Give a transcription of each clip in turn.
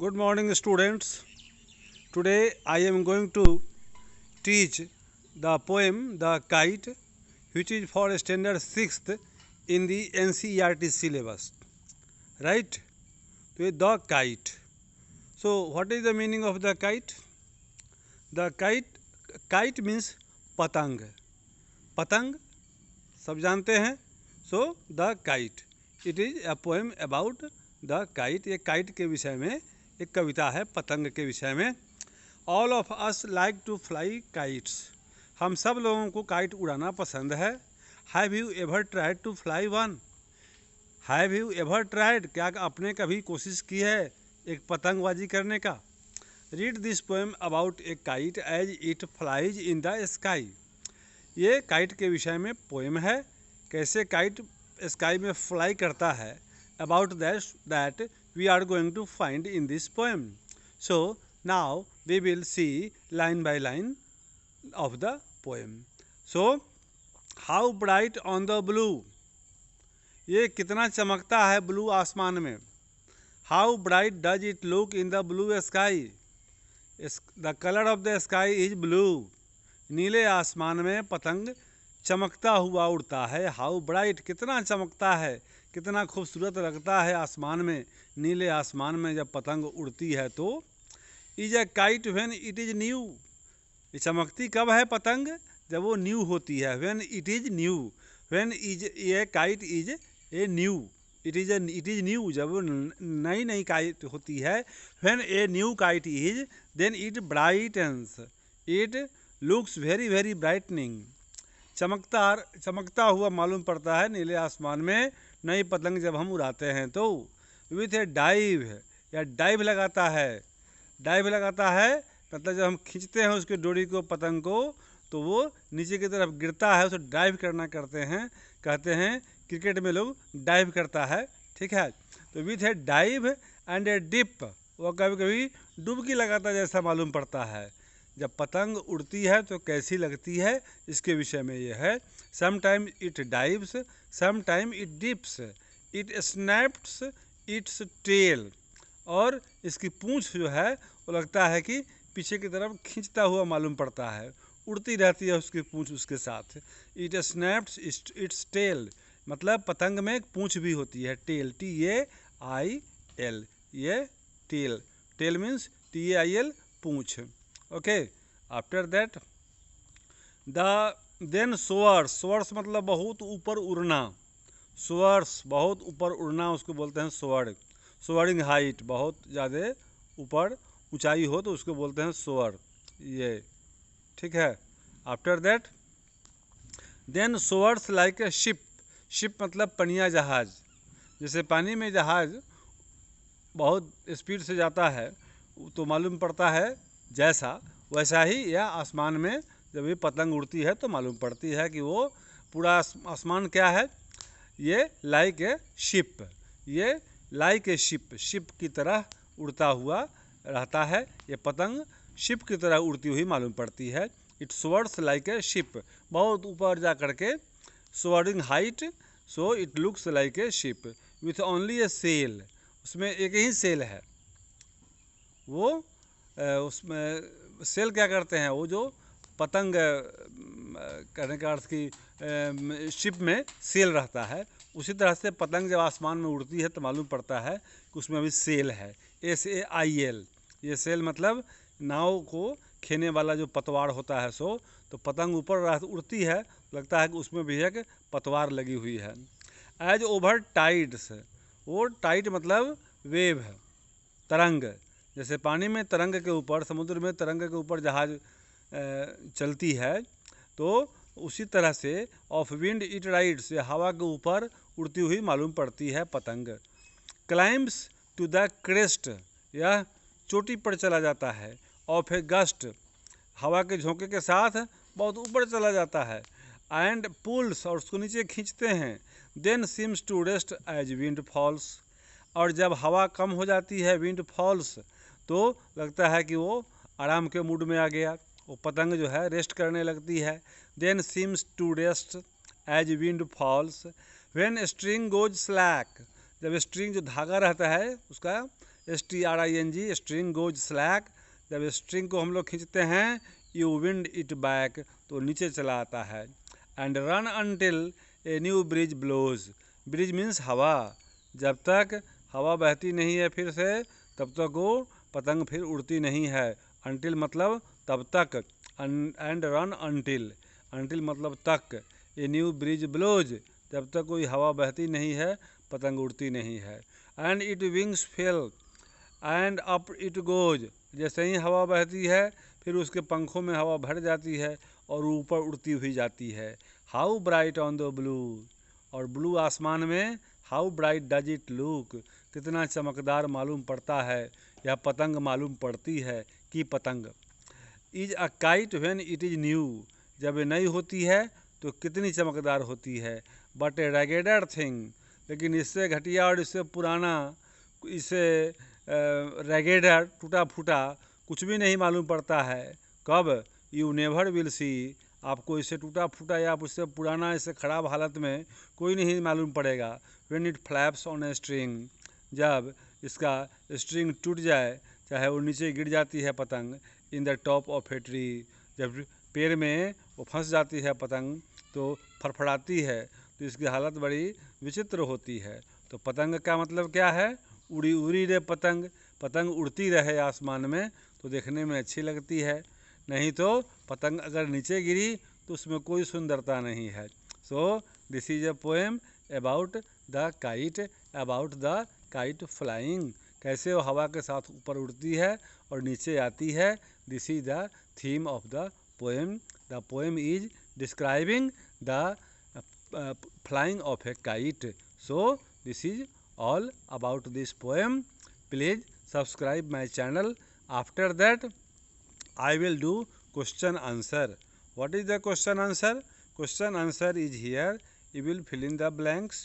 Good morning, students. Today I am going to teach the poem The Kite, which is for standard 6th in the NCERT syllabus. Right? So, The Kite. So, what is the meaning of the kite? The kite means पतंग. पतंग सब जानते हैं. So the kite it is a poem about the kite. ये kite के विषय में एक कविता है, पतंग के विषय में. All of us like to fly kites. हम सब लोगों को काइट उड़ाना पसंद है. Have you ever tried to fly one? Have you ever tried, क्या आपने कभी कोशिश की है एक पतंगबाजी करने का? Read this poem about a kite as it flies in the sky. ये काइट के विषय में पोएम है, कैसे काइट स्काई में फ्लाई करता है. About that we are going to find in this poem. So now we will see line by line of the poem. So how bright on the blue. ये कितना चमकता है blue आसमान में. How bright does it look in the blue sky. The colour of the sky is blue. नीले आसमान में पतंग चमकता हुआ उड़ता है. हाउ ब्राइट, कितना चमकता है, कितना खूबसूरत लगता है आसमान में. नीले आसमान में जब पतंग उड़ती है तो. Is a kite when it is new. ये चमकती कब है पतंग? जब वो न्यू होती है. When it is new. When is a kite is a new. It is new, जब वो नई नई काइट होती है. When a new kite is then it brightens. It looks very very brightening. चमकता हुआ मालूम पड़ता है नीले आसमान में नई पतंग जब हम उड़ाते हैं तो. विथ ए डाइव, या डाइव लगाता है. डाइव लगाता है मतलब जब हम खींचते हैं उसके डोरी को, पतंग को, तो वो नीचे की तरफ गिरता है, उसे डाइव करना करते हैं. कहते हैं क्रिकेट में लोग डाइव करता है. ठीक है. तो with a dive and a dip, वो कभी कभी डुबकी लगाता जैसा मालूम पड़ता है. जब पतंग उड़ती है तो कैसी लगती है, इसके विषय में ये है. Some time it dives, some time it dips, it snaps its tail. और इसकी पूंछ जो है वो लगता है कि पीछे की तरफ खींचता हुआ मालूम पड़ता है. उड़ती रहती है उसकी पूंछ उसके साथ. इट स्नैप्स इट्स टेल, मतलब पतंग में एक पूंछ भी होती है, टेल, TAIL. ये टेल, टेल मीन्स TAIL, पूंछ. Okay. After that then soars. Soars मतलब बहुत ऊपर उड़ना. सोअर्स बहुत ऊपर उड़ना, उसको बोलते हैं सोअर. सोअरिंग हाइट, बहुत ज़्यादा ऊपर ऊंचाई हो तो उसको बोलते हैं सोअर. ये ठीक है. After that then soars like a ship. Ship मतलब पनिया जहाज. जैसे पानी में जहाज बहुत स्पीड से जाता है तो मालूम पड़ता है जैसा, वैसा ही यह आसमान में जब ये पतंग उड़ती है तो मालूम पड़ती है कि वो पूरा आसमान क्या है. ये लाइक ए शिप. ये लाइक ए शिप, शिप की तरह उड़ता हुआ रहता है. ये पतंग शिप की तरह उड़ती हुई मालूम पड़ती है. It soars like a ship, बहुत ऊपर जा करके. Soaring height, so it looks like a ship. With only a sail, उसमें एक ही सेल है. वो उसमें सेल क्या करते हैं, वो जो पतंग कहने का अर्थ की शिप में सेल रहता है. उसी तरह से पतंग जब आसमान में उड़ती है तो मालूम पड़ता है कि उसमें अभी सेल है. SAIL. ये सेल मतलब नाव को खेने वाला जो पतवार होता है. सो तो पतंग ऊपर उड़ती है, लगता है कि उसमें भी एक पतवार लगी हुई है. As over tides. वो टाइड मतलब वेव है, तरंग. जैसे पानी में तरंग के ऊपर, समुद्र में तरंग के ऊपर जहाज चलती है, तो उसी तरह से ऑफ विंड इट राइड्स, हवा के ऊपर उड़ती हुई मालूम पड़ती है पतंग. क्लाइम्स टू द क्रेस्ट, यह चोटी पर चला जाता है. ऑफ ए गस्ट, हवा के झोंके के साथ बहुत ऊपर चला जाता है. एंड पुल्स, और उसको नीचे खींचते हैं. Then seems to rest as wind falls, और जब हवा कम हो जाती है, विंड फॉल्स, तो लगता है कि वो आराम के मूड में आ गया. वो पतंग जो है रेस्ट करने लगती है. Then seems to rest as wind falls. When string goes slack, जब स्ट्रिंग जो धागा रहता है उसका STRING, स्ट्रिंग गोज स्लैक। जब स्ट्रिंग को हम लोग खींचते हैं, यू विंड इट बैक, तो नीचे चला आता है। And run until a new breeze blows, breeze means हवा, जब तक हवा बहती नहीं है फिर से तब तक वो पतंग फिर उड़ती नहीं है। अनटिल मतलब तब तक, एंड रन अनटिल, अनटिल मतलब तक, ए न्यू ब्रिज ब्लोज, जब तक कोई हवा बहती नहीं है पतंग उड़ती नहीं है। And it wings fail and up it goes, जैसे ही हवा बहती है फिर उसके पंखों में हवा भर जाती है और ऊपर उड़ती हुई जाती है। How bright on the blue, और ब्लू आसमान में, how bright does it look, कितना चमकदार मालूम पड़ता है, यह पतंग मालूम पड़ती है कि पतंग। Is a kite when it is new, जब ये नई होती है तो कितनी चमकदार होती है। बट ए रेगेडर थिंग, लेकिन इससे घटिया और इससे पुराना, इससे रेगेडर टूटा फूटा कुछ भी नहीं मालूम पड़ता है। कब? यू नेवर विल सी, आपको इससे टूटा फूटा या उससे पुराना, इससे ख़राब हालत में कोई नहीं मालूम पड़ेगा। When it flaps on a string, जब इसका स्ट्रिंग टूट जाए, चाहे वो नीचे गिर जाती है पतंग, in the top of a tree, जब पेड़ में वो फंस जाती है पतंग तो फड़फड़ाती है, तो इसकी हालत बड़ी विचित्र होती है। तो पतंग का मतलब क्या है? उड़ी उड़ी रे पतंग, पतंग उड़ती रहे आसमान में तो देखने में अच्छी लगती है, नहीं तो पतंग अगर नीचे गिरी तो उसमें कोई सुंदरता नहीं है। सो this is a poem about the kite, about the kite flying, कैसे वो हवा के साथ ऊपर उड़ती है और नीचे आती है। This is the theme of the poem. The poem is describing the flying of a kite. So this is all about this poem. Please subscribe my channel. After that I will do question answer. What is the question answer? Question answer is here. You will fill in the blanks.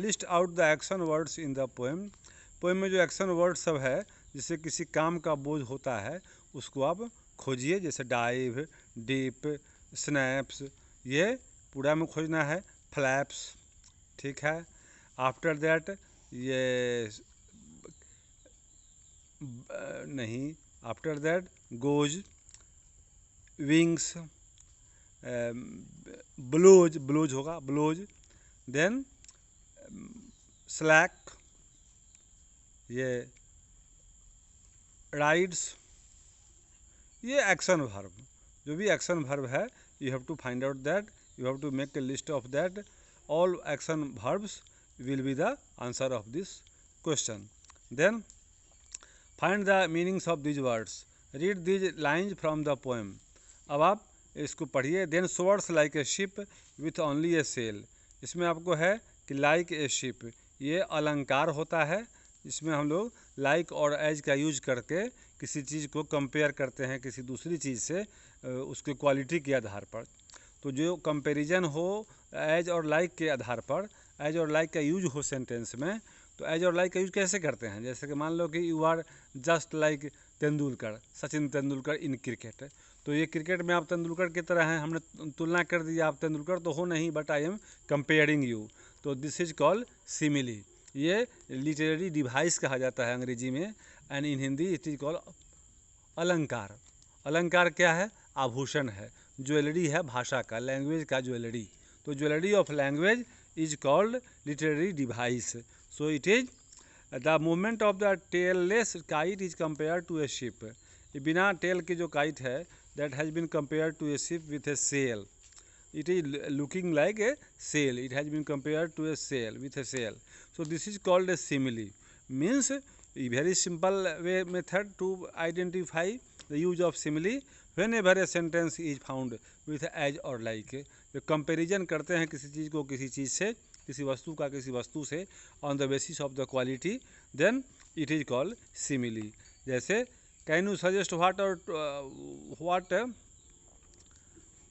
List out the action words in the poem. Poem में जो action word सब है जिससे किसी काम का बोझ होता है उसको आप खोजिए, जैसे डाइव, डीप, स्नैप्स, ये पूरा में खोजना है। फ्लैप्स, ठीक है। आफ्टर दैट ये नहीं, after that goes, wings, blows, blows होगा ब्लोज, देन स्लैक, ये राइड्स, ये एक्शन वर्ब, जो भी एक्शन वर्ब है you have to find out that, you have to make a list of that. All action verbs will be the answer of this question. Then find the meanings of these words. Read these lines from the poem. अब आप इसको पढ़िए। Then soars like a ship with only a sail. इसमें आपको है कि like a ship, ये अलंकार होता है। इसमें हम लोग like और as का यूज करके किसी चीज़ को कंपेयर करते हैं किसी दूसरी चीज़ से, उसके क्वालिटी के आधार पर। तो जो कंपैरिजन हो एज और लाइक के आधार पर, एज और लाइक का यूज हो सेंटेंस में, तो एज और लाइक का यूज कैसे करते हैं? जैसे कि मान लो कि you are just like Tendulkar, Sachin Tendulkar in cricket, तो ये क्रिकेट में आप तेंदुलकर की तरह हैं, हमने तुलना कर दी, आप तेंदुलकर तो हो नहीं but I am comparing you, तो दिस इज कॉल्ड सिमिली। ये लिटरेरी डिवाइस कहा जाता है अंग्रेजी में, and in Hindi it is called अलंकार। अलंकार क्या है? आभूषण है, ज्वेलरी है भाषा का, लैंग्वेज का ज्वेलरी। तो jewellery of language is called literary device. So it is the movement of the tailless kite is compare to a ship. बिना टेल की जो काइट है that has been compare to a ship with a sail. It is looking like a sail, it has been compare to a sail with a sail. So this is called a simile. Means very simple way method to identify the use of simile whenever a sentence is found with as or like। जो comparison करते हैं किसी चीज़ को किसी चीज़ से, किसी वस्तु का किसी वस्तु से, on the basis of the quality, then it is called simile. जैसे कैन यू सजेस्ट व्हाट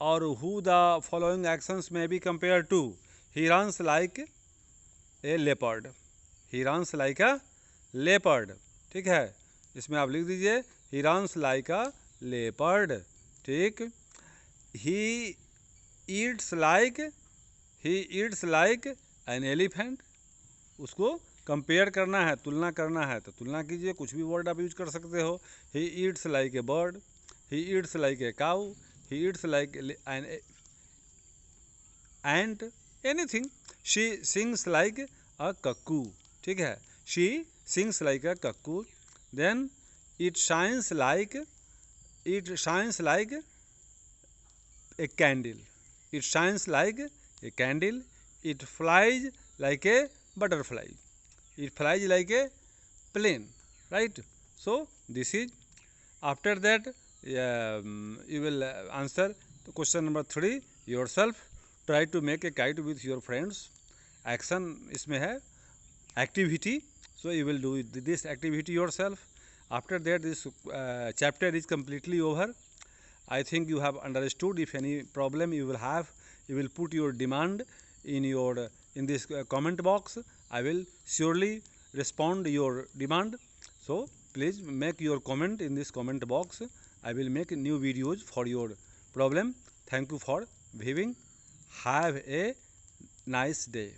और who the following actions may be compare to? He runs like a leopard, he runs like a leopard, ठीक है। इसमें आप लिख दीजिए he runs like a leopard, ठीक। He eats like an elephant, उसको compare करना है, तुलना करना है तो तुलना कीजिए, कुछ भी वर्ड आप यूज कर सकते हो। He eats like a bird, he eats like a cow, he eats like an ant, anything. She sings like a cuckoo, ठीक है, she sings like a cuckoo. Then it shines like, it shines like a candle, it shines like a candle, it flies like a butterfly, it flies like a plane, right? So this is, after that you will answer the question number 3 yourself. Try to make a kite with your friends. Action इसमें है, activity, so you will do this activity yourself. After that this chapter is completely over. I think you have understood. If any problem you will have, you will put your demand in your in this comment box. I will surely respond your demand. So please make your comment in this comment box. I will make new videos for your problem. Thank you for viewing. Have a nice day.